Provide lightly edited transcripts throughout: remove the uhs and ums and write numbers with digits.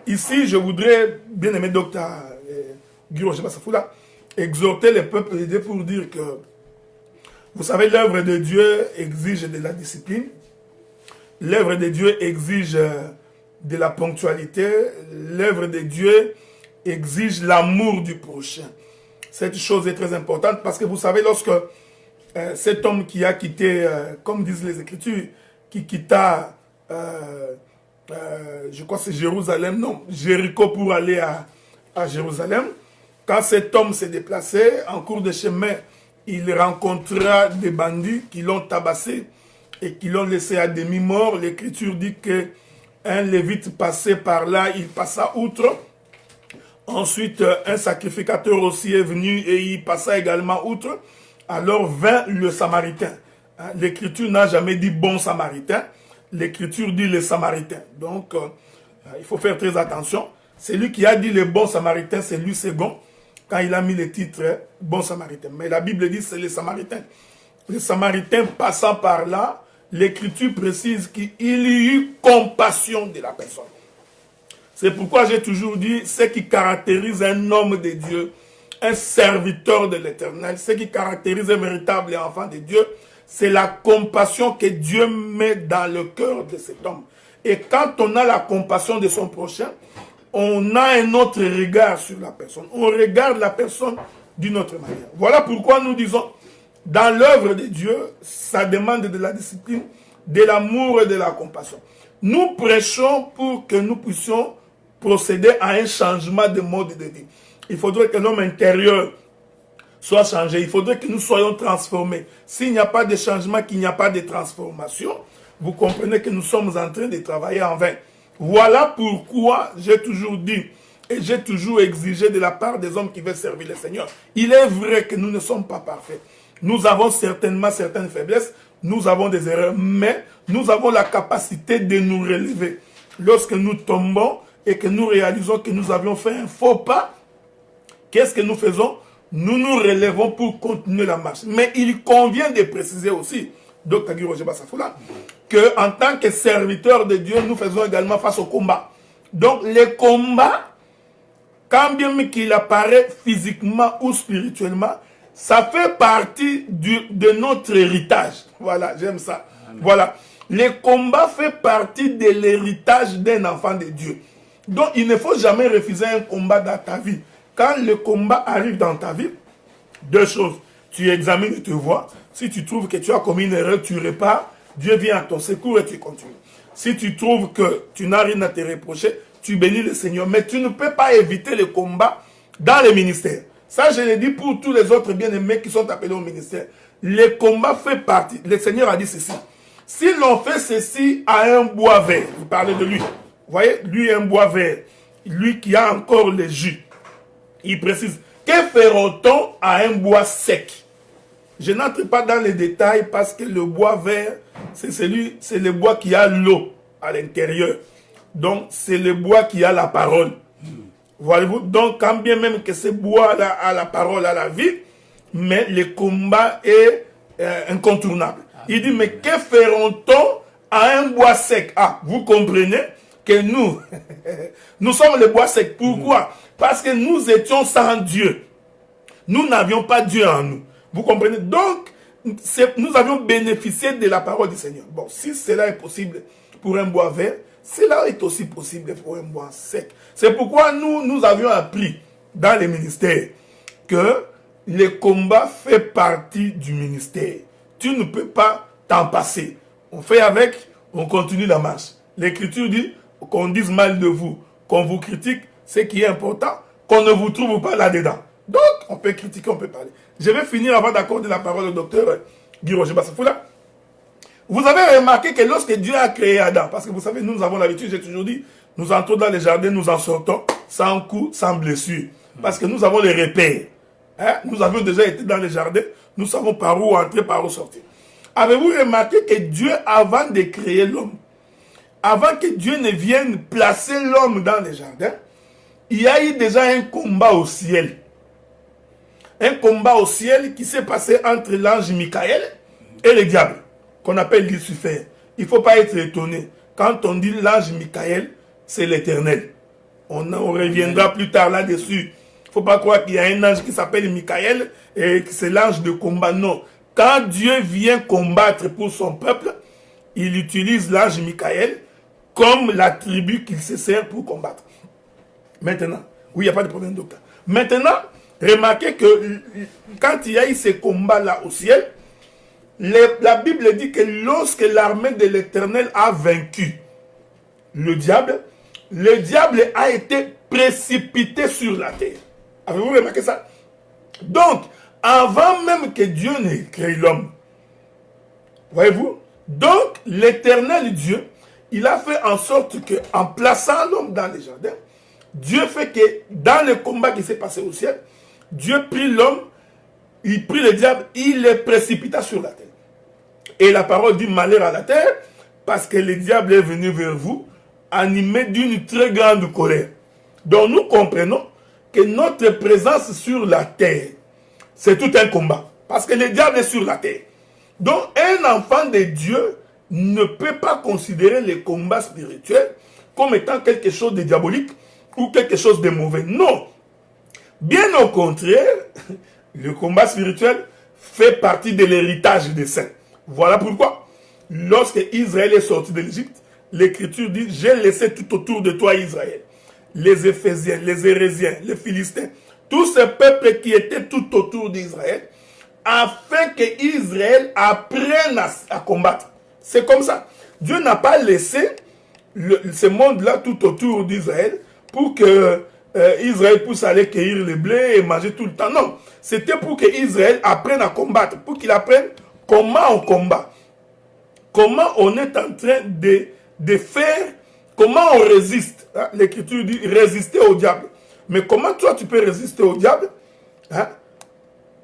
Ici, je voudrais, bien aimé docteur Guy-Roger Bassafoula, exhorter les peuples aidés pour dire que, vous savez, l'œuvre de Dieu exige de la discipline, l'œuvre de Dieu exige de la ponctualité, l'œuvre de Dieu exige l'amour du prochain. Cette chose est très importante parce que vous savez, lorsque cet homme qui a quitté, comme disent les Écritures, qui quitta, je crois que c'est Jérusalem, non, Jéricho pour aller à Jérusalem, quand cet homme s'est déplacé, en cours de chemin, il rencontra des bandits qui l'ont tabassé et qui l'ont laissé à demi-mort. L'Écriture dit qu'un lévite passé par là, il passa outre. Ensuite, un sacrificateur aussi est venu et il passa également outre. Alors vint le Samaritain. L'Écriture n'a jamais dit bon Samaritain. L'Écriture dit le Samaritain. Donc, il faut faire très attention. Celui qui a dit le bon Samaritain, c'est lui second, quand il a mis le titre bon Samaritain. Mais la Bible dit c'est le Samaritain. Le Samaritain passant par là, l'Écriture précise qu'il y eut compassion de la personne. C'est pourquoi j'ai toujours dit, ce qui caractérise un homme de Dieu, un serviteur de l'Éternel, ce qui caractérise un véritable enfant de Dieu, c'est la compassion que Dieu met dans le cœur de cet homme. Et quand on a la compassion de son prochain, on a un autre regard sur la personne. On regarde la personne d'une autre manière. Voilà pourquoi nous disons, dans l'œuvre de Dieu, ça demande de la discipline, de l'amour et de la compassion. Nous prêchons pour que nous puissions procéder à un changement de mode de vie. Il faudrait que l'homme intérieur soit changé. Il faudrait que nous soyons transformés. S'il n'y a pas de changement, qu'il n'y a pas de transformation, vous comprenez que nous sommes en train de travailler en vain. Voilà pourquoi j'ai toujours dit et j'ai toujours exigé de la part des hommes qui veulent servir le Seigneur. Il est vrai que nous ne sommes pas parfaits. Nous avons certainement certaines faiblesses, nous avons des erreurs, mais nous avons la capacité de nous relever. Lorsque nous tombons et que nous réalisons que nous avions fait un faux pas, qu'est-ce que nous faisons? Nous nous relevons pour continuer la marche. Mais il convient de préciser aussi, Dr. Guy-Roger Bassafoula, qu'en tant que serviteurs de Dieu, nous faisons également face au combat. Donc les combats, quand bien qu'il apparaît physiquement ou spirituellement, ça fait partie de notre héritage. Voilà, j'aime ça. Amen. Voilà. Les combats font partie de l'héritage d'un enfant de Dieu. Donc il ne faut jamais refuser un combat dans ta vie. Quand le combat arrive dans ta vie, deux choses. Tu examines et tu vois. Si tu trouves que tu as commis une erreur, tu repars. Dieu vient à ton secours et tu continues. Si tu trouves que tu n'as rien à te reprocher, tu bénis le Seigneur. Mais tu ne peux pas éviter le combat dans le ministère. Ça, je l'ai dit pour tous les autres bien-aimés qui sont appelés au ministère. Le combat fait partie. Le Seigneur a dit ceci. Si l'on fait ceci à un bois vert, vous parlez de lui. Vous voyez, lui un bois vert. Lui qui a encore le jus. Il précise, que fera-t-on à un bois sec? Je n'entre pas dans les détails parce que le bois vert, c'est le bois qui a l'eau à l'intérieur. Donc, c'est le bois qui a la parole. Voyez-vous? Donc, quand bien même que ce bois-là a la parole, a la vie, mais le combat est incontournable. Il dit, mais que feront-on à un bois sec? Ah, vous comprenez que nous, nous sommes le bois sec. Pourquoi? Parce que nous étions sans Dieu. Nous n'avions pas Dieu en nous. Vous comprenez? Donc, nous avions bénéficié de la parole du Seigneur. Bon, si cela est possible pour un bois vert, cela est aussi possible pour un bois sec. C'est pourquoi nous avions appris dans les ministères que le combat fait partie du ministère. Tu ne peux pas t'en passer. On fait avec, on continue la marche. L'Écriture dit qu'on dise mal de vous, qu'on vous critique, ce qui est important, qu'on ne vous trouve pas là-dedans. Donc, on peut critiquer, on peut parler. Je vais finir avant d'accorder la parole au docteur Guy-Roger Bassafoula. Vous avez remarqué que lorsque Dieu a créé Adam, parce que vous savez, nous avons l'habitude, j'ai toujours dit, nous entrons dans les jardins, nous en sortons sans coup, sans blessure. Parce que nous avons les repères. Hein? Nous avons déjà été dans les jardins, nous savons par où entrer, par où sortir. Avez-vous remarqué que Dieu, avant de créer l'homme, avant que Dieu ne vienne placer l'homme dans les jardins, il y a eu déjà un combat au ciel. Un combat au ciel qui s'est passé entre l'ange Michael et le diable, qu'on appelle Lucifer. Il ne faut pas être étonné. Quand on dit l'ange Michael, c'est l'Éternel. On reviendra plus tard là-dessus. Il ne faut pas croire qu'il y a un ange qui s'appelle Michael et que c'est l'ange de combat. Non. Quand Dieu vient combattre pour son peuple, il utilise l'ange Michael comme la tribu qu'il se sert pour combattre. Maintenant, oui, il n'y a pas de problème, docteur. Maintenant, remarquez que quand il y a eu ces combats-là au ciel, la Bible dit que lorsque l'armée de l'Éternel a vaincu le diable a été précipité sur la terre. Avez-vous remarqué ça? Donc, avant même que Dieu n'ait créé l'homme, voyez-vous, donc l'Éternel Dieu, il a fait en sorte que, en plaçant l'homme dans les jardins, Dieu fait que dans le combat qui s'est passé au ciel, Dieu prit l'homme, il prit le diable, il le précipita sur la terre. Et la parole dit malheur à la terre, parce que le diable est venu vers vous, animé d'une très grande colère. Donc nous comprenons que notre présence sur la terre, c'est tout un combat. Parce que le diable est sur la terre. Donc un enfant de Dieu ne peut pas considérer les combats spirituels comme étant quelque chose de diabolique ou quelque chose de mauvais. Non. Bien au contraire, le combat spirituel fait partie de l'héritage des saints. Voilà pourquoi, lorsque Israël est sorti de l'Égypte, l'Écriture dit, j'ai laissé tout autour de toi Israël. Les Éphésiens, les Hérésiens, les Philistins, tous ces peuples qui étaient tout autour d'Israël, afin que Israël apprenne à combattre. C'est comme ça. Dieu n'a pas laissé ce monde-là tout autour d'Israël pour que Israël puisse aller cueillir le blé et manger tout le temps. Non, c'était pour que Israël apprenne à combattre, pour qu'il apprenne comment on combat, comment on est en train de faire, comment on résiste. Hein? L'Écriture dit résister au diable. Mais comment toi tu peux résister au diable? Hein?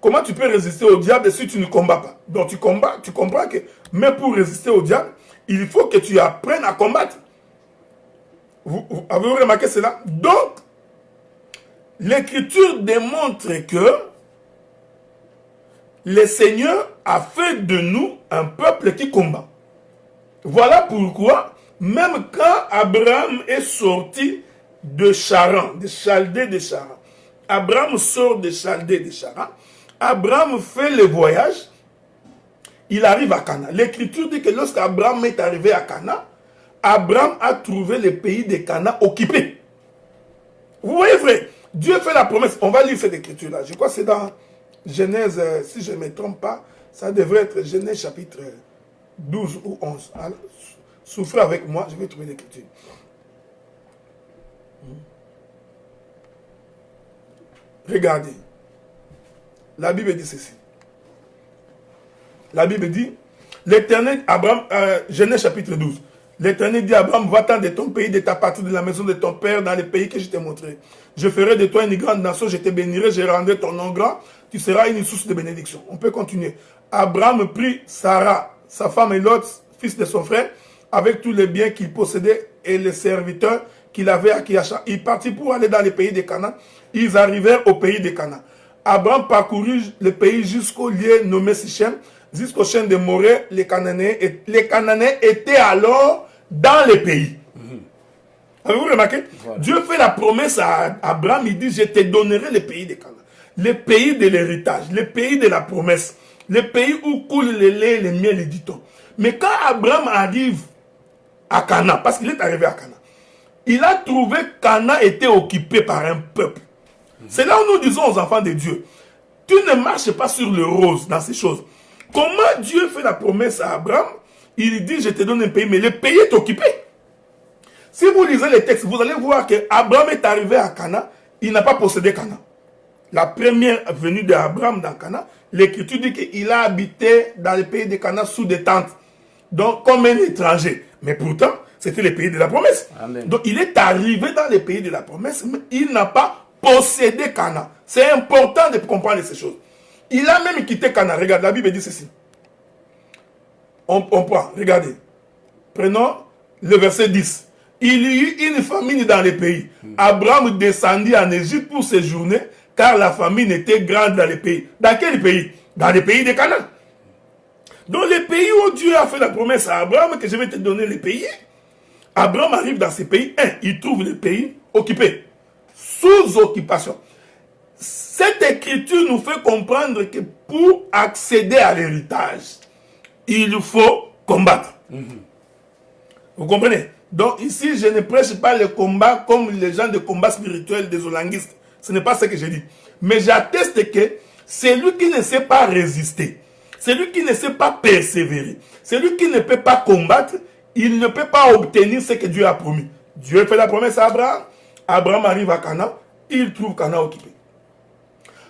Comment tu peux résister au diable si tu ne combats pas? Donc tu combats, tu comprends que même pour résister au diable, il faut que tu apprennes à combattre. Vous avez remarqué cela? Donc, l'Écriture démontre que le Seigneur a fait de nous un peuple qui combat. Voilà pourquoi, même quand Abraham est sorti de Charan, de Chaldée de Charan, Abraham sort de Chaldée de Charan, Abraham fait le voyage, il arrive à Cana. L'Écriture dit que lorsqu'Abraham est arrivé à Cana, Abraham a trouvé le pays de Cana occupé. Vous voyez, frère, Dieu fait la promesse. On va lire cette écriture-là. Je crois que c'est dans Genèse, si je ne me trompe pas, ça devrait être Genèse chapitre 12 ou 11. Alors, souffrez avec moi, je vais trouver l'écriture. Regardez. La Bible dit ceci. La Bible dit, l'Éternel, Abraham, Genèse chapitre 12. L'Éternel dit à Abraham, va-t'en de ton pays, de ta patrie, de la maison de ton père, dans le pays que je t'ai montré. Je ferai de toi une grande nation, je te bénirai, je rendrai ton nom grand, tu seras une source de bénédiction. On peut continuer. Abraham prit Sarah, sa femme et Lot, fils de son frère, avec tous les biens qu'il possédait et les serviteurs qu'il avait acquis à Charran. Il partit pour aller dans le pays de Canaan. Ils arrivèrent au pays de Canaan. Abraham parcourut le pays jusqu'au lieu nommé Sichem, jusqu'au chêne de Morée, les Cananéens étaient alors dans le pays. Avez-vous remarqué? Voilà. Dieu fait la promesse à Abraham, il dit, je te donnerai le pays de Canaan. Le pays de l'héritage, le pays de la promesse, le pays où coule le lait, le miel et du thon. Mais quand Abraham arrive à Canaan, parce qu'il est arrivé à Canaan, il a trouvé que Canaan était occupé par un peuple. C'est là où nous disons aux enfants de Dieu, tu ne marches pas sur le rose dans ces choses. Comment Dieu fait la promesse à Abraham? Il dit, je te donne un pays, mais le pays est occupé. Si vous lisez les textes, vous allez voir que Abraham est arrivé à Canaan, il n'a pas possédé Canaan. La première venue d'Abraham dans Canaan, l'Écriture dit qu'il a habité dans le pays de Canaan sous des tentes, donc comme un étranger. Mais pourtant, c'était le pays de la promesse. Amen. Donc il est arrivé dans le pays de la promesse, mais il n'a pas possédé Canaan. C'est important de comprendre ces choses. Il a même quitté Canaan. Regarde, la Bible dit ceci. On prend, regardez. Prenons le verset 10. Il y eut une famine dans le pays. Abraham descendit en Égypte pour séjourner, car la famine était grande dans le pays. Dans quel pays? Dans le pays de Canaan. Donc le pays où Dieu a fait la promesse à Abraham que je vais te donner le pays, Abraham arrive dans ces pays, il trouve les pays occupés, sous occupation. Cette écriture nous fait comprendre que pour accéder à l'héritage, il faut combattre. Vous comprenez? Donc ici, je ne prêche pas le combat comme les gens de combat spirituel des olanguistes. Ce n'est pas ce que je dis. Mais j'atteste que celui qui ne sait pas résister, celui qui ne sait pas persévérer, celui qui ne peut pas combattre, il ne peut pas obtenir ce que Dieu a promis. Dieu fait la promesse à Abraham. Abraham arrive à Canaan, il trouve Canaan occupé.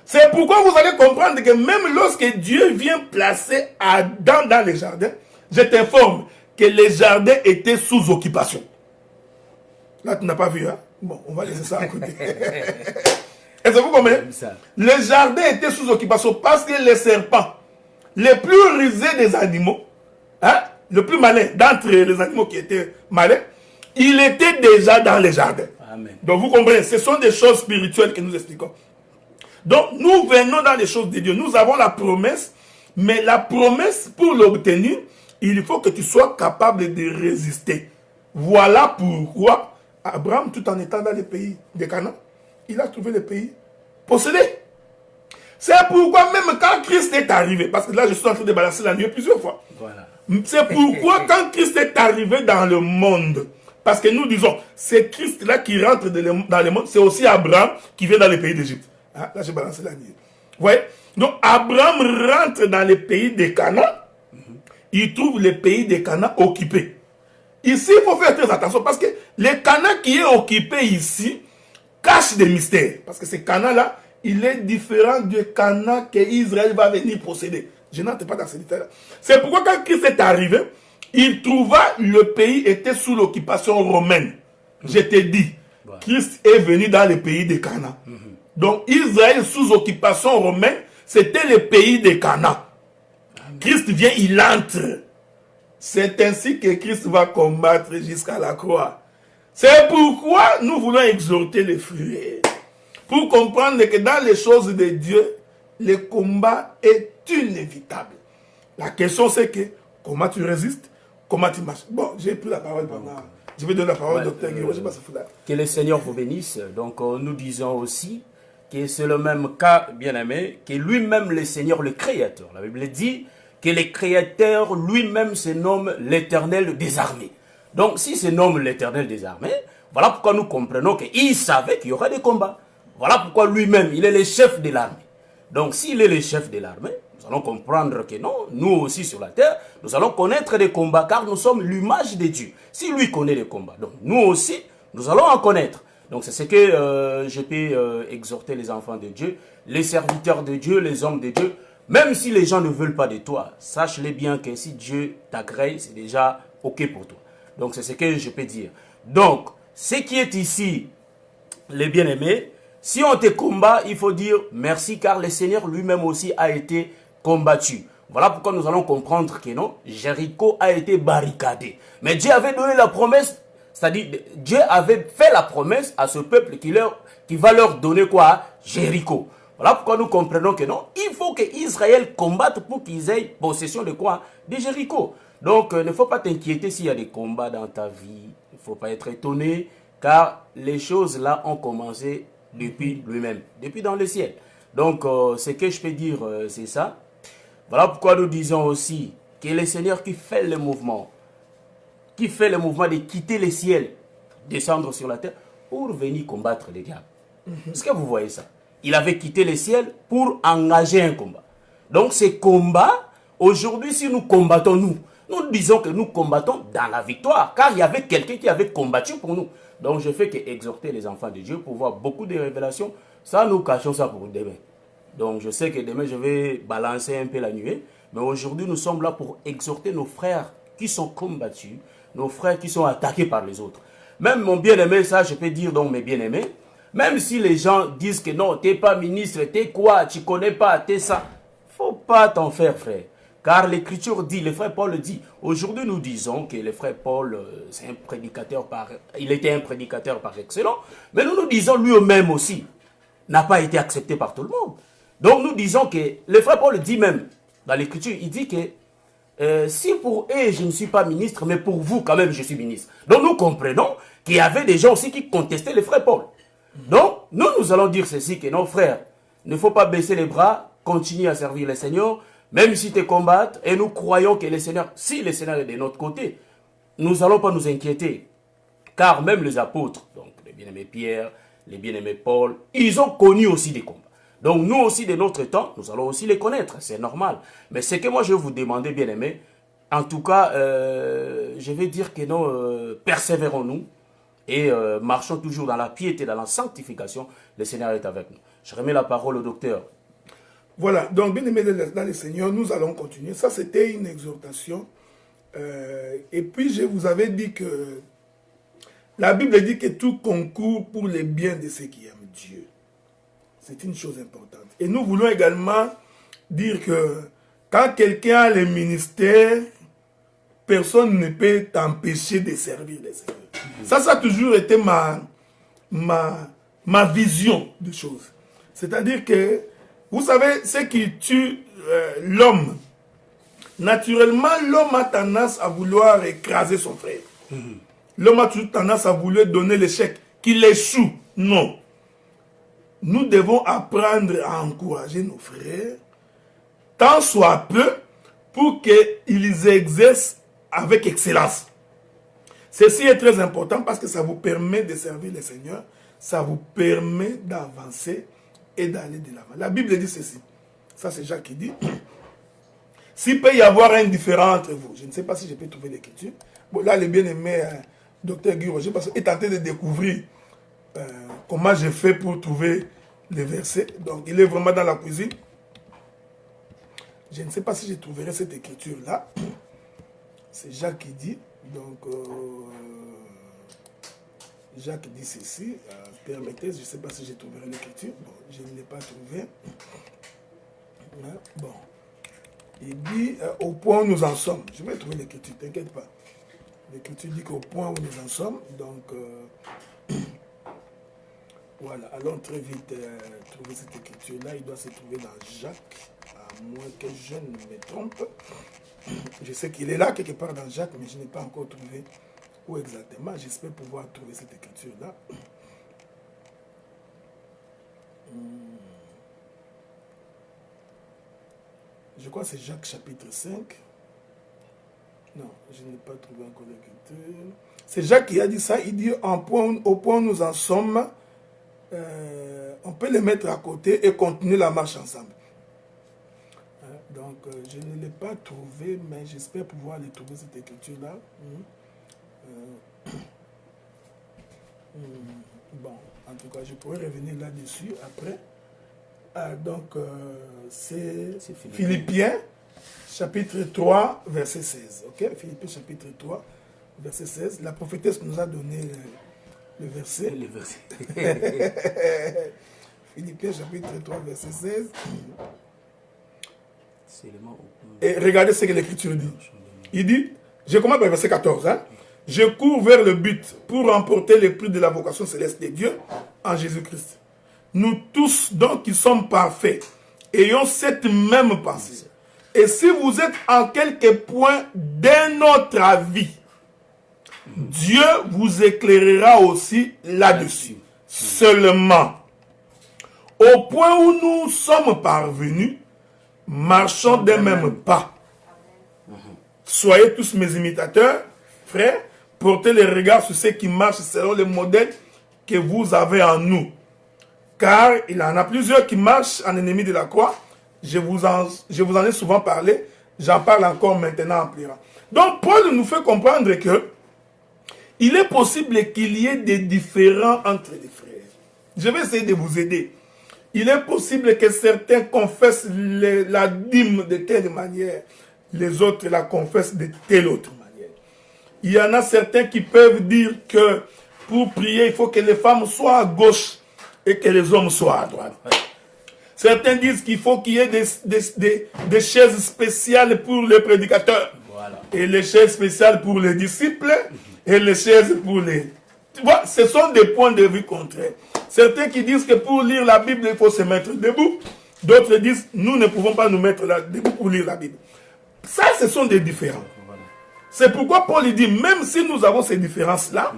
C'est pourquoi vous allez comprendre que même lorsque Dieu vient placer Adam dans les jardins, je t'informe que les jardins étaient sous occupation. Là, tu n'as pas vu, hein? Bon, on va laisser ça à côté. Est-ce que vous comprenez? Les jardins étaient sous occupation parce que les serpents, les plus rusés des animaux, hein, le plus malin d'entre les animaux qui étaient malins, il était déjà dans les jardins. Amen. Donc vous comprenez, ce sont des choses spirituelles que nous expliquons. Donc nous venons dans les choses de Dieu. Nous avons la promesse, mais la promesse, pour l'obtenir, il faut que tu sois capable de résister. Voilà pourquoi Abraham, tout en étant dans les pays de Canaan, il a trouvé les pays possédés. C'est pourquoi même quand Christ est arrivé, parce que là je suis en train de balancer la nuit plusieurs fois. Voilà. C'est pourquoi quand Christ est arrivé dans le monde, parce que nous disons, c'est Christ là qui rentre dans le monde, c'est aussi Abraham qui vient dans les pays d'Égypte. Ah, là j'ai balancé la nuit. Vous voyez? Donc Abraham rentre dans les pays de Canaan, il trouve les pays de Canaan occupés. Ici, il faut faire très attention parce que le Canaan qui est occupé ici cache des mystères. Parce que ce Canaan-là, il est différent du Canaan que Israël va venir posséder. Je n'entre pas dans ce détail-là. C'est pourquoi quand Christ est arrivé, il trouva le pays était sous l'occupation romaine. Je te dis, Christ est venu dans les pays de Canaan. Donc Israël sous occupation romaine, c'était le pays de Canaan. Christ vient, il entre. C'est ainsi que Christ va combattre jusqu'à la croix. C'est pourquoi nous voulons exhorter les frères. Pour comprendre que dans les choses de Dieu, le combat est inévitable. La question c'est que, comment tu résistes? Comment tu marches? Bon, j'ai pris la parole pendant... Je vais donner la parole au docteur Guillaume. Je sais pas si c'est là. Que le Seigneur vous bénisse. Donc nous disons aussi que c'est le même cas, bien-aimé, que lui-même le Seigneur, le Créateur. La Bible dit que le Créateur lui-même se nomme l'Éternel des armées. Donc, si se nomme l'Éternel des armées, voilà pourquoi nous comprenons qu'il savait qu'il y aurait des combats. Voilà pourquoi lui-même, il est le chef de l'armée. Donc, s'il est le chef de l'armée, nous allons comprendre que non, nous aussi sur la terre, nous allons connaître des combats, car nous sommes l'image de Dieu. Si lui connaît les combats, donc nous aussi, nous allons en connaître. Donc, c'est ce que je peux exhorter les enfants de Dieu, les serviteurs de Dieu, les hommes de Dieu. Même si les gens ne veulent pas de toi, sache-les bien que si Dieu t'agrée, c'est déjà OK pour toi. Donc, c'est ce que je peux dire. Donc, ce qui est ici, les bien-aimés, si on te combat, il faut dire merci, car le Seigneur lui-même aussi a été combattu. Voilà pourquoi nous allons comprendre que non, Jéricho a été barricadé. Mais Dieu avait donné la promesse, c'est-à-dire Dieu avait fait la promesse à ce peuple qui va leur donner quoi? Jéricho. Voilà pourquoi nous comprenons que non, il faut que Israël combatte pour qu'ils aient possession de quoi? De Jéricho. Donc, il ne faut pas t'inquiéter s'il y a des combats dans ta vie. Il ne faut pas être étonné, car les choses là ont commencé depuis lui-même, depuis dans le ciel. Donc, ce que je peux dire, c'est ça. Voilà pourquoi nous disons aussi que le Seigneur qui fait le mouvement de quitter le ciel, descendre sur la terre, pour venir combattre les diables. Est-ce que vous voyez ça? Il avait quitté le ciel pour engager un combat. Donc, ce combat, aujourd'hui, si nous combattons, nous disons que nous combattons dans la victoire, car il y avait quelqu'un qui avait combattu pour nous. Donc, je fais qu'exhorter les enfants de Dieu pour voir beaucoup de révélations. Ça, nous cachons ça pour demain. Donc, je sais que demain, je vais balancer un peu la nuée. Mais aujourd'hui, nous sommes là pour exhorter nos frères qui sont combattus, nos frères qui sont attaqués par les autres. Même mon bien-aimé, ça, je peux dire donc mes bien-aimés, même si les gens disent que non, t'es pas ministre, t'es quoi, tu connais pas, t'es ça. Faut pas t'en faire, frère. Car l'Écriture dit, le frère Paul dit, aujourd'hui nous disons que le frère Paul, c'est un prédicateur il était un prédicateur par excellence, mais nous disons lui-même aussi, n'a pas été accepté par tout le monde. Donc nous disons que le frère Paul dit même, dans l'Écriture, il dit que si pour eux, je ne suis pas ministre, mais pour vous, quand même, je suis ministre. Donc, nous comprenons qu'il y avait des gens aussi qui contestaient le frère Paul. Donc, nous allons dire ceci, que nos frères, il ne faut pas baisser les bras, continuer à servir le Seigneur, même si tu combattes, et nous croyons que le Seigneur, si le Seigneur est de notre côté, nous n'allons pas nous inquiéter. Car même les apôtres, donc les bien-aimés Pierre, les bien-aimés Paul, ils ont connu aussi des combats. Donc nous aussi de notre temps, nous allons aussi les connaître, c'est normal. Mais ce que moi je vais vous demander, bien-aimés, en tout cas, je vais dire que nous persévérons-nous et marchons toujours dans la piété, dans la sanctification. Le Seigneur est avec nous. Je remets la parole au docteur. Voilà, donc bien-aimés dans le Seigneur, nous allons continuer. Ça, c'était une exhortation. Et puis, je vous avais dit que la Bible dit que tout concourt pour le bien de ceux qui aiment Dieu. C'est une chose importante. Et nous voulons également dire que quand quelqu'un a le ministère, personne ne peut t'empêcher de servir le Seigneur. Ça a toujours été ma vision des choses. C'est-à-dire que, vous savez, ce qui tue l'homme, naturellement, l'homme a tendance à vouloir écraser son frère. L'homme a toujours tendance à vouloir donner l'échec, qu'il échoue. Non. Nous devons apprendre à encourager nos frères, tant soit peu, pour qu'ils exercent avec excellence. Ceci est très important parce que ça vous permet de servir le Seigneur, ça vous permet d'avancer et d'aller de l'avant. La Bible dit ceci. Ça, c'est Jacques qui dit. S'il peut y avoir un différent entre vous, je ne sais pas si je peux trouver l'écriture. Bon, là, le bien-aimé docteur Guy Roger est tenté de découvrir comment j'ai fait pour trouver les versets. Donc, il est vraiment dans la cuisine. Je ne sais pas si je trouverai cette écriture-là. C'est Jacques qui dit. Donc, Jacques dit ceci. Permettez, je ne sais pas si je trouverai l'écriture. Bon, je ne l'ai pas trouvé. Bon. Il dit au point où nous en sommes. Je vais trouver l'écriture, t'inquiète pas. L'écriture dit qu'au point où nous en sommes. Donc, voilà, allons très vite trouver cette écriture-là. Il doit se trouver dans Jacques, à moins que je ne me trompe. Je sais qu'il est là, quelque part dans Jacques, mais je n'ai pas encore trouvé où exactement. J'espère pouvoir trouver cette écriture-là. Je crois que c'est Jacques chapitre 5. Non, je n'ai pas trouvé encore l'écriture. C'est Jacques qui a dit ça. Il dit au point où nous en sommes, on peut les mettre à côté et continuer la marche ensemble. Donc, je ne l'ai pas trouvé, mais j'espère pouvoir les trouver, cette écriture-là. Bon, en tout cas, je pourrais revenir là-dessus après. Donc, c'est Philippiens, chapitre 3, verset 16. Ok, Philippiens, chapitre 3, verset 16. La prophétesse nous a donné le verset. Le verset. Philippiens, chapitre 3, verset 16. Et regardez ce que l'Écriture dit. Il dit, je commence par le verset 14. Je cours vers le but pour remporter le prix de la vocation céleste de Dieu en Jésus-Christ. Nous tous, donc, qui sommes parfaits, ayons cette même pensée. Et si vous êtes en quelque point de notre avis, Dieu vous éclairera aussi là-dessus. Seulement, au point où nous sommes parvenus, marchons des mêmes pas. Soyez tous mes imitateurs, frères, portez les regards sur ceux qui marchent selon le modèle que vous avez en nous. Car il y en a plusieurs qui marchent en ennemis de la croix. Je vous en ai souvent parlé. J'en parle encore maintenant en pleurant. Donc Paul nous fait comprendre que il est possible qu'il y ait des différends entre les frères. Je vais essayer de vous aider. Il est possible que certains confessent la dîme de telle manière, les autres la confessent de telle autre manière. Il y en a certains qui peuvent dire que pour prier, il faut que les femmes soient à gauche et que les hommes soient à droite. Certains disent qu'il faut qu'il y ait des chaises spéciales pour les prédicateurs, voilà, et les chaises spéciales pour les disciples et les chaises pour les... Tu vois, ce sont des points de vue contraires. Certains qui disent que pour lire la Bible, il faut se mettre debout. D'autres disent, nous ne pouvons pas nous mettre debout pour lire la Bible. Ça, ce sont des différences. C'est pourquoi Paul dit, même si nous avons ces différences-là,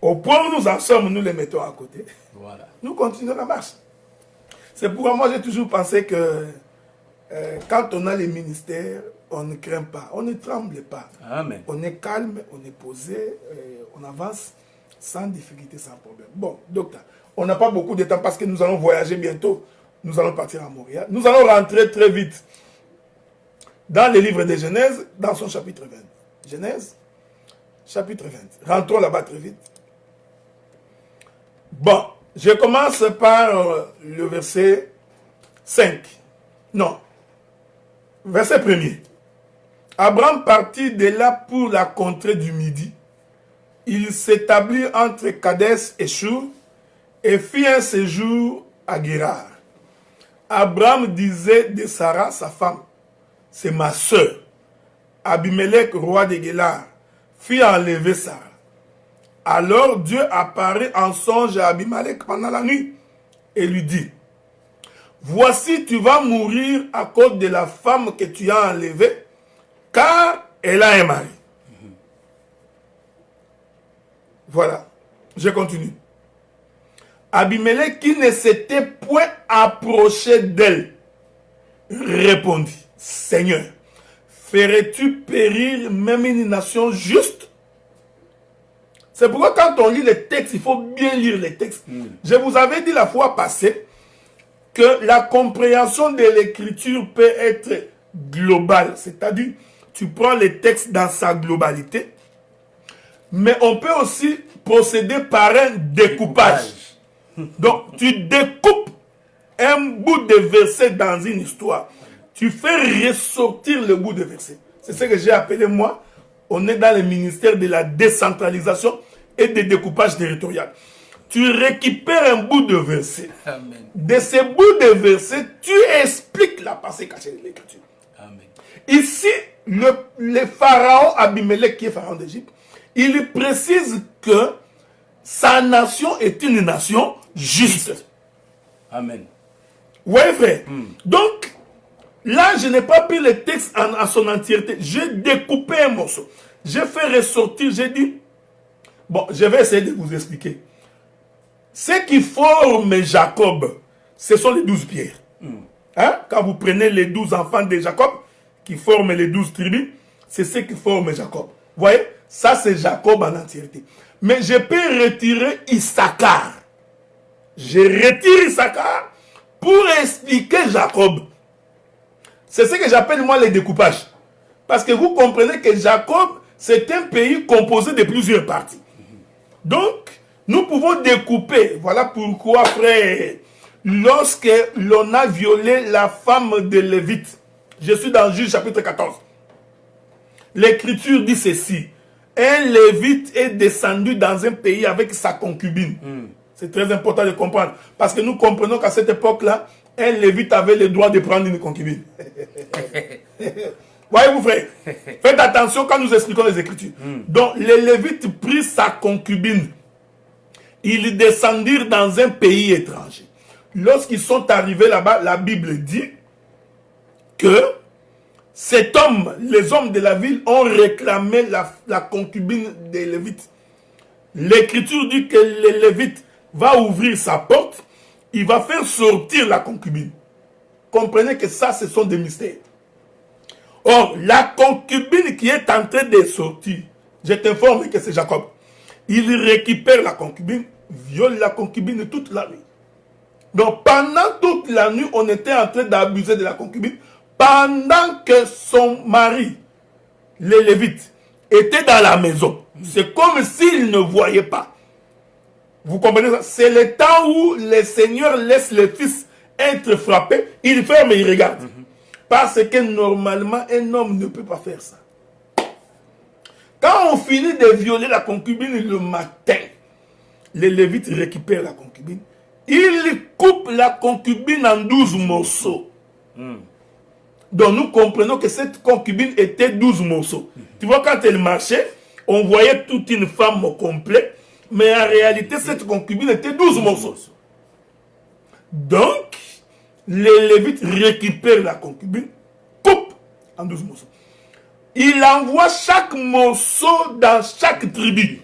au point où nous en sommes, nous les mettons à côté. Voilà. Nous continuons la marche. C'est pourquoi moi, j'ai toujours pensé que quand on a les ministères, on ne craint pas, on ne tremble pas. Amen. On est calme, on est posé, on avance sans difficulté, sans problème. Bon, docteur, on n'a pas beaucoup de temps parce que nous allons voyager bientôt. Nous allons partir à Montréal. Nous allons rentrer très vite dans le livre de Genèse, dans son chapitre 20. Genèse, chapitre 20. Rentrons là-bas très vite. Bon, je commence par le verset 5. Non, verset 1er. Abraham partit de là pour la contrée du Midi. Il s'établit entre Kadès et Shur et fit un séjour à Guérar. Abraham disait de Sarah, sa femme, c'est ma sœur. Abimelech, roi de Guélar, fit enlever Sarah. Alors Dieu apparut en songe à Abimelech pendant la nuit et lui dit, voici tu vas mourir à cause de la femme que tu as enlevée, car elle a un mari. Voilà, je continue. Abimelech, qui ne s'était point approché d'elle, répondit, Seigneur, ferais-tu périr même une nation juste? C'est pourquoi quand on lit les textes, il faut bien lire les textes. Je vous avais dit la fois passée que la compréhension de l'écriture peut être globale, c'est-à-dire tu prends les textes dans sa globalité, mais on peut aussi procéder par un découpage. Donc, tu découpes un bout de verset dans une histoire. Tu fais ressortir le bout de verset. C'est ce que j'ai appelé, moi, on est dans le ministère de la décentralisation et du découpage territorial. Tu récupères un bout de verset. Amen. De ce bout de verset, tu expliques la pensée cachée de l'écriture. Amen. Ici, le pharaon Abimelech, qui est pharaon d'Égypte, il précise que sa nation est une nation juste. Amen. Ouais, frère. Donc, là, je n'ai pas pris le texte en son entièreté. J'ai découpé un morceau. J'ai fait ressortir, j'ai dit, bon, je vais essayer de vous expliquer. Ce qui forme Jacob, ce sont les 12 pierres. Hein? Quand vous prenez les 12 enfants de Jacob, qui forment les 12 tribus, c'est ce qui forme Jacob. Vous voyez? Ça, c'est Jacob en entièreté. Mais je peux retirer Issachar. Je retire Issachar pour expliquer Jacob. C'est ce que j'appelle moi les découpages. Parce que vous comprenez que Jacob, c'est un pays composé de plusieurs parties. Donc, nous pouvons découper. Voilà pourquoi, frère, lorsque l'on a violé la femme de Lévite, je suis dans Juge chapitre 14. L'écriture dit ceci. Un Lévite est descendu dans un pays avec sa concubine. C'est très important de comprendre. Parce que nous comprenons qu'à cette époque-là, un Lévite avait le droit de prendre une concubine. Voyez-vous, frère? Faites attention quand nous expliquons les Écritures. Donc, les Lévites prirent sa concubine. Ils descendirent dans un pays étranger. Lorsqu'ils sont arrivés là-bas, la Bible dit que cet homme, les hommes de la ville, ont réclamé la concubine des Lévites. L'Écriture dit que le Lévite va ouvrir sa porte, il va faire sortir la concubine. Comprenez que ça, ce sont des mystères. Or, la concubine qui est en train de sortir, je t'informe que c'est Jacob. Il récupère la concubine, viole la concubine toute la nuit. Donc, pendant toute la nuit, on était en train d'abuser de la concubine, pendant que son mari, le Lévite, était dans la maison. C'est comme s'il ne voyait pas. Vous comprenez ça? C'est le temps où le Seigneur laisse le fils être frappé, il ferme et il regarde. Parce que normalement, un homme ne peut pas faire ça. Quand on finit de violer la concubine le matin, les Lévites récupèrent la concubine. Ils coupent la concubine en 12 morceaux. Donc nous comprenons que cette concubine était 12 morceaux. Tu vois, quand elle marchait, on voyait toute une femme au complet. Mais en réalité, cette concubine était 12 morceaux. Donc, les Lévites récupèrent la concubine, coupent en 12 morceaux. il envoie chaque morceau dans chaque tribu.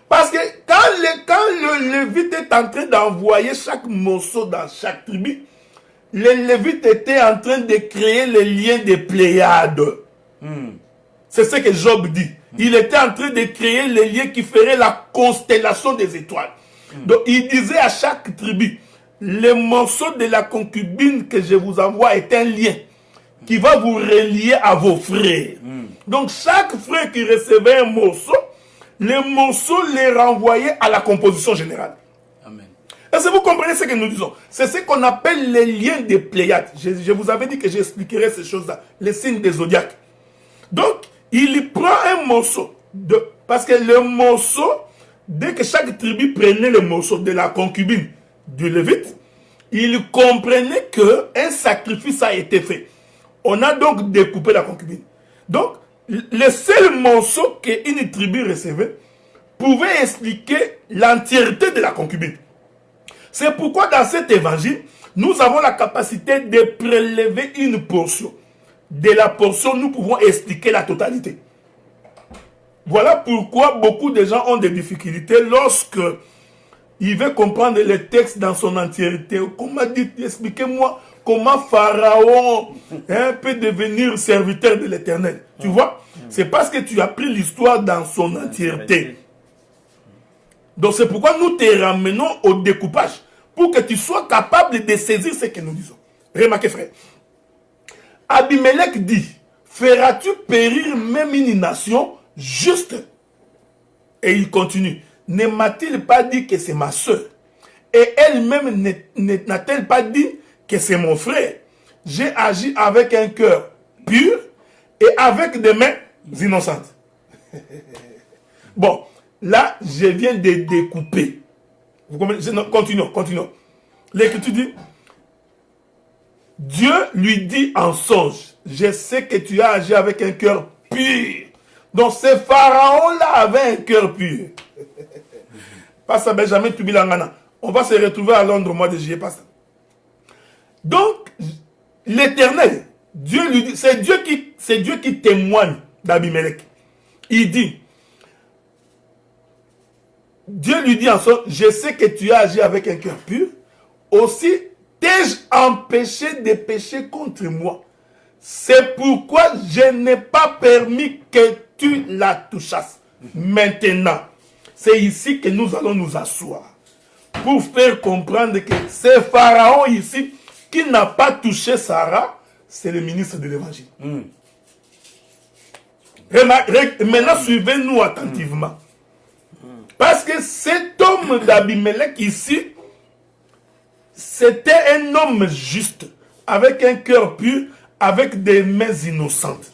Parce que quand le Lévite est en train d'envoyer chaque morceau dans chaque tribu, le Lévite était en train de créer les liens des Pléiades. C'est ce que Job dit. Il était en train de créer les liens qui feraient la constellation des étoiles. Donc il disait à chaque tribu, le morceau de la concubine que je vous envoie est un lien qui va vous relier à vos frères. Donc chaque frère qui recevait un morceau, les morceaux les renvoyaient à la composition générale. Amen. Est-ce que vous comprenez ce que nous disons? C'est ce qu'on appelle les liens des Pléiades. Je vous avais dit que j'expliquerai ces choses-là, les signes des zodiaques. Donc, il prend un morceau, parce que le morceau, dès que chaque tribu prenait le morceau de la concubine du Lévite, il comprenait qu'un sacrifice a été fait. On a donc découpé la concubine. Donc, le seul morceau qu'une tribu recevait pouvait expliquer l'entièreté de la concubine. C'est pourquoi dans cet évangile, nous avons la capacité de prélever une portion. De la portion, nous pouvons expliquer la totalité. Voilà pourquoi beaucoup de gens ont des difficultés lorsque ils veulent comprendre le texte dans son entièreté. Comment dit, expliquez-moi comment Pharaon peut devenir serviteur de l'Éternel. Tu vois, c'est parce que tu as pris l'histoire dans son entièreté. Donc c'est pourquoi nous te ramenons au découpage, pour que tu sois capable de saisir ce que nous disons. Remarquez frère. Abimelech dit, feras-tu périr même une nation juste? Et il continue, ne m'a-t-il pas dit que c'est ma soeur? Et elle-même n'a-t-elle pas dit que c'est mon frère? J'ai agi avec un cœur pur et avec des mains innocentes. Bon, là, je viens de découper. Vous comprenez? Continuons. L'Écriture dit, Dieu lui dit en songe, je sais que tu as agi avec un cœur pur. Donc ce pharaon-là avait un cœur pur. Pas ça, Benjamin Tubilangana. On va se retrouver à Londres au mois de juillet, pas ça. Donc, l'Éternel, Dieu lui dit, c'est Dieu qui témoigne d'Abimelech. Il dit, Dieu lui dit en songe, je sais que tu as agi avec un cœur pur. Aussi, t'ai-je empêché de pécher contre moi? C'est pourquoi je n'ai pas permis que tu la touchasses. Maintenant, c'est ici que nous allons nous asseoir. Pour faire comprendre que ce pharaon ici, qui n'a pas touché Sarah, c'est le ministre de l'évangile. Maintenant, suivez-nous attentivement. Parce que cet homme d'Abimelech ici, c'était un homme juste, avec un cœur pur, avec des mains innocentes,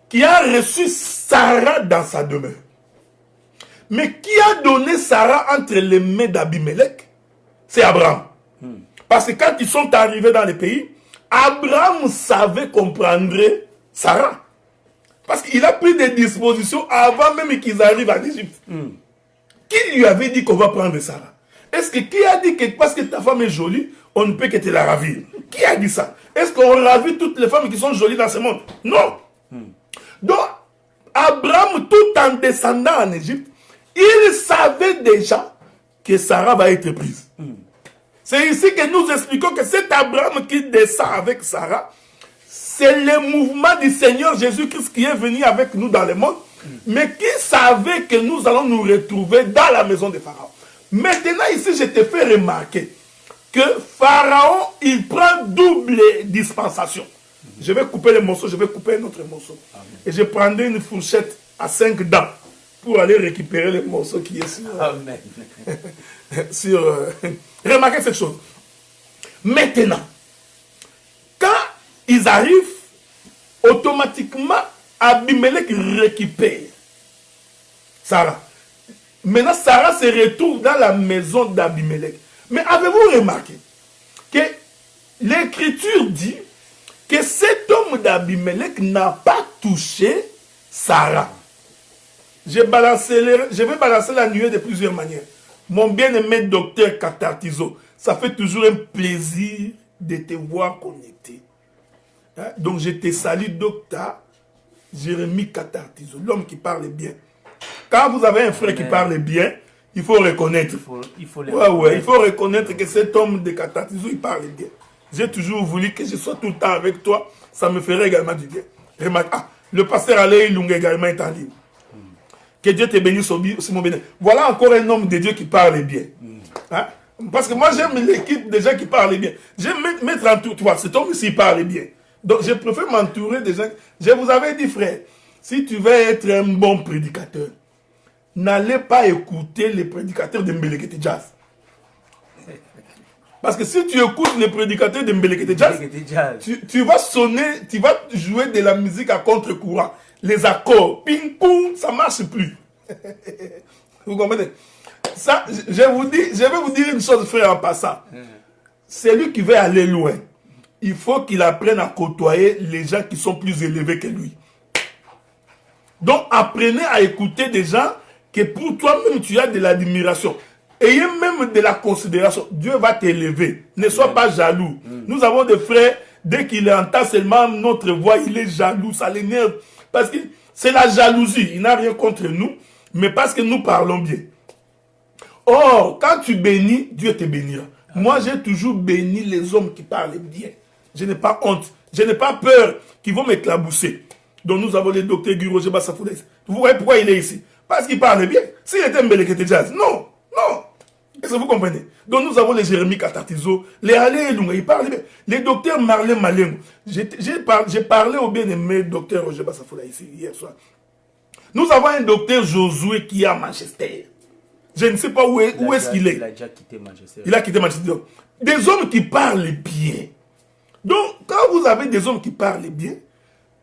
qui a reçu Sarah dans sa demeure. Mais qui a donné Sarah entre les mains d'Abimelech? C'est Abraham. Parce que quand ils sont arrivés dans le pays, Abraham savait qu'on prendrait Sarah. Parce qu'il a pris des dispositions avant même qu'ils arrivent en Égypte. Qui lui avait dit qu'on va prendre Sarah? Est-ce que qui a dit que parce que ta femme est jolie, on ne peut que te la ravir? Qui a dit ça? Est-ce qu'on ravit toutes les femmes qui sont jolies dans ce monde? Non. Donc, Abraham, tout en descendant en Égypte, il savait déjà que Sarah va être prise. C'est ici que nous expliquons que cet Abraham qui descend avec Sarah, c'est le mouvement du Seigneur Jésus-Christ qui est venu avec nous dans le monde, mais qui savait que nous allons nous retrouver dans la maison de Pharaon. Maintenant, ici, je te fais remarquer que Pharaon, il prend double dispensation. Je vais couper le morceau, je vais couper un autre morceau. Amen. Et je prendrai une fourchette à 5 dents pour aller récupérer le morceau qui est sur... Amen. Remarquez cette chose. Maintenant, quand ils arrivent, automatiquement, Abimelech récupère Sarah. Maintenant, Sarah se retrouve dans la maison d'Abimelech. Mais avez-vous remarqué que l'Écriture dit que cet homme d'Abimelech n'a pas touché Sarah? Je vais balancer la nuée de plusieurs manières. Mon bien-aimé docteur Katartizo, ça fait toujours un plaisir de te voir connecté. Hein? Donc je te salue, docteur Jérémie Katartizo, l'homme qui parle bien. Quand vous avez un frère qui parle bien, il faut reconnaître. Il faut reconnaître que cet homme de Katartizo, il parle bien. J'ai toujours voulu que je sois tout le temps avec toi. Ça me ferait également du bien. Le pasteur Alain Lunga également est en ligne. Que Dieu te bénisse aussi, mon béni. Voilà encore un homme de Dieu qui parle bien. Hein? Parce que moi, j'aime l'équipe des gens qui parlent bien. J'aime mettre en tout. Tu vois, cet homme ici parle bien. Donc, je préfère m'entourer des gens. Je vous avais dit, frère, si tu veux être un bon prédicateur, n'allez pas écouter les prédicateurs de Mbelekete Jazz. Parce que si tu écoutes les prédicateurs de Mbelekete Jazz, tu vas sonner, tu vas jouer de la musique à contre-courant. Les accords, ping-pong, ça ne marche plus. Vous comprenez? Ça, je vais vous dire une chose, frère, en passant. Celui qui veut aller loin, il faut qu'il apprenne à côtoyer les gens qui sont plus élevés que lui. Donc, apprenez à écouter des gens que pour toi-même, tu as de l'admiration. Ayez même de la considération. Dieu va t'élever. Ne sois pas jaloux. Nous avons des frères, dès qu'il entend seulement notre voix, il est jaloux, ça l'énerve. Parce que c'est la jalousie. Il n'a rien contre nous, mais parce que nous parlons bien. Or, quand tu bénis, Dieu te bénira. Moi, j'ai toujours béni les hommes qui parlent bien. Je n'ai pas honte. Je n'ai pas peur qu'ils vont m'éclabousser. Donc, nous avons le docteur Guy Roger Bassafoudès. Vous voyez pourquoi il est ici? Parce qu'il parle bien. S'il était Mbelekete Jazz, non. Est-ce que vous comprenez? Donc, nous avons les Jérémie Katartizo, les Alain Lunga, ils parlent bien. Les docteurs Marlène Malengo. J'ai parlé au bien-aimé docteur Roger Bassafoudès ici, hier soir. Nous avons un docteur Josué qui est à Manchester. Je ne sais pas où est-ce qu'il est. Il a déjà quitté Manchester. Il a quitté Manchester. Des hommes qui parlent bien. Donc, quand vous avez des hommes qui parlent bien,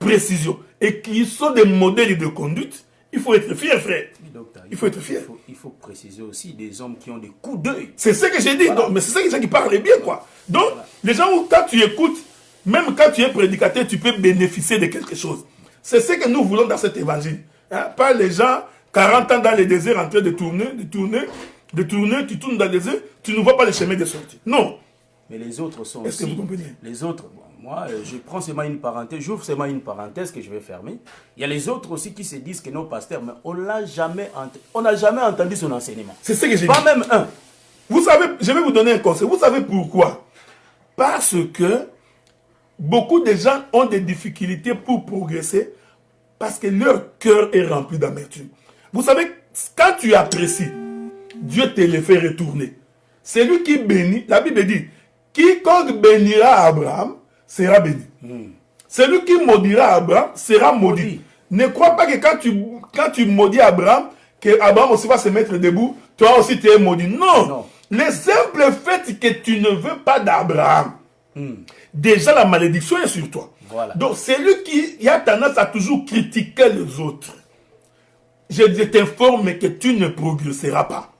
précision, et qui sont des modèles de conduite, il faut être fier, frère. Docteur, il faut être fier. Il faut préciser aussi des hommes qui ont des coups d'œil. C'est ce que j'ai dit. Voilà. Mais c'est ça que les gens qui parlent bien, quoi. Donc, voilà. Les gens, quand tu écoutes, même quand tu es prédicateur, tu peux bénéficier de quelque chose. C'est ce que nous voulons dans cet évangile. Hein? Pas les gens, 40 ans dans le désert, en train de tourner, tu tournes dans le désert, tu ne vois pas le chemin de sortie. Non. Mais les autres sont Est-ce que vous comprenez? Les autres, bon, moi, je prends seulement une parenthèse, j'ouvre seulement une parenthèse que je vais fermer. Il y a les autres aussi qui se disent que nos pasteurs, mais on n'a jamais entendu son enseignement. C'est ce que j'ai dit. Pas même un. Vous savez, je vais vous donner un conseil. Vous savez pourquoi? Parce que beaucoup de gens ont des difficultés pour progresser parce que leur cœur est rempli d'amertume. Vous savez, quand tu apprécies, Dieu te le fait retourner. C'est lui qui bénit. La Bible dit, quiconque bénira Abraham sera béni. Celui qui maudira Abraham sera maudit. Ne crois pas que quand tu maudis Abraham, que Abraham aussi va se mettre debout, toi aussi tu es maudit. Non. Le simple fait que tu ne veux pas d'Abraham, déjà la malédiction est sur toi. Voilà. Donc celui qui a tendance à toujours critiquer les autres, je t'informe que tu ne progresseras pas.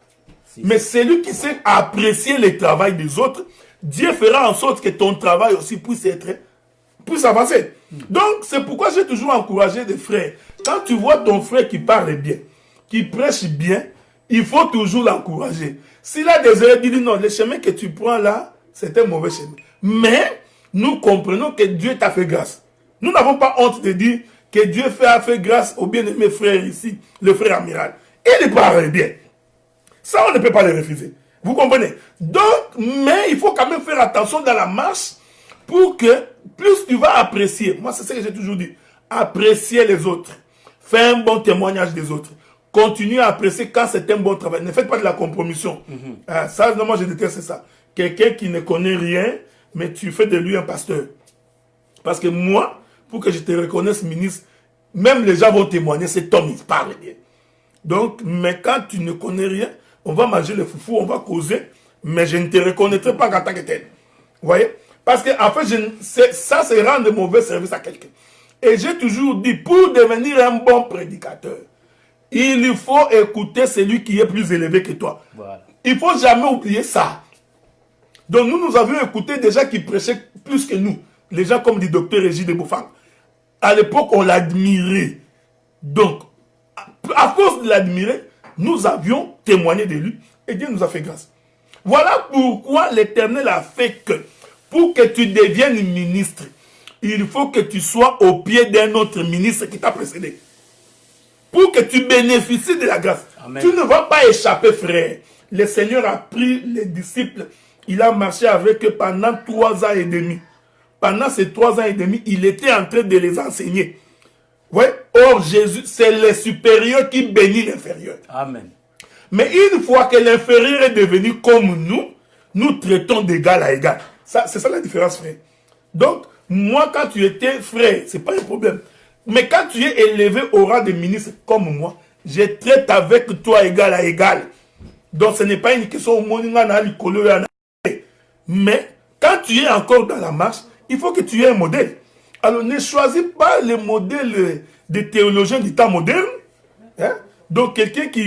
Mais celui qui sait apprécier le travail des autres, Dieu fera en sorte que ton travail aussi puisse avancer. Donc, c'est pourquoi j'ai toujours encouragé des frères. Quand tu vois ton frère qui parle bien, qui prêche bien, il faut toujours l'encourager. S'il a des erreurs, dis-lui non, le chemin que tu prends là, c'est un mauvais chemin. Mais, nous comprenons que Dieu t'a fait grâce. Nous n'avons pas honte de dire que Dieu a fait grâce au bien-aimé frère ici, le frère amiral. Il parle bien. Ça, on ne peut pas le refuser. Vous comprenez? Donc, mais il faut quand même faire attention dans la marche pour que plus tu vas apprécier. Moi, c'est ce que j'ai toujours dit. Apprécier les autres. Fais un bon témoignage des autres. Continuez à apprécier quand c'est un bon travail. Ne faites pas de la compromission. Ça, non, moi, je déteste ça. Quelqu'un qui ne connaît rien, mais tu fais de lui un pasteur. Parce que moi, pour que je te reconnaisse ministre, même les gens vont témoigner, cet homme, il parle bien. Donc, mais quand tu ne connais rien, on va manger le foufou, on va causer, mais je ne te reconnaîtrai pas en tant que tel. Vous voyez? Parce que, en fait, ça, c'est rendre mauvais service à quelqu'un. Et j'ai toujours dit, pour devenir un bon prédicateur, il faut écouter celui qui est plus élevé que toi. Voilà. Il ne faut jamais oublier ça. Donc, nous avions écouté des gens qui prêchaient plus que nous. Les gens comme le docteur Régis de Bouffang. À l'époque, on l'admirait. Donc, à cause de l'admirer, nous avions témoigné de lui et Dieu nous a fait grâce. Voilà pourquoi l'Éternel a fait que pour que tu deviennes ministre, il faut que tu sois au pied d'un autre ministre qui t'a précédé. Pour que tu bénéficies de la grâce. Amen. Tu ne vas pas échapper, frère. Le Seigneur a pris les disciples. Il a marché avec eux pendant 3 ans et demi. Pendant ces 3 ans et demi, il était en train de les enseigner. Ouais. Or, Jésus, c'est le supérieur qui bénit l'inférieur. Amen. Mais une fois que l'inférieur est devenu comme nous, nous traitons d'égal à égal. C'est ça la différence, frère. Donc, moi, quand tu étais frère, c'est pas un problème. Mais quand tu es élevé au rang de ministre comme moi, je traite avec toi égal à égal. Donc, ce n'est pas une question au monde. Mais, quand tu es encore dans la marche, il faut que tu aies un modèle. Alors, ne choisis pas le modèle des théologiens du temps moderne. Hein? Donc, quelqu'un qui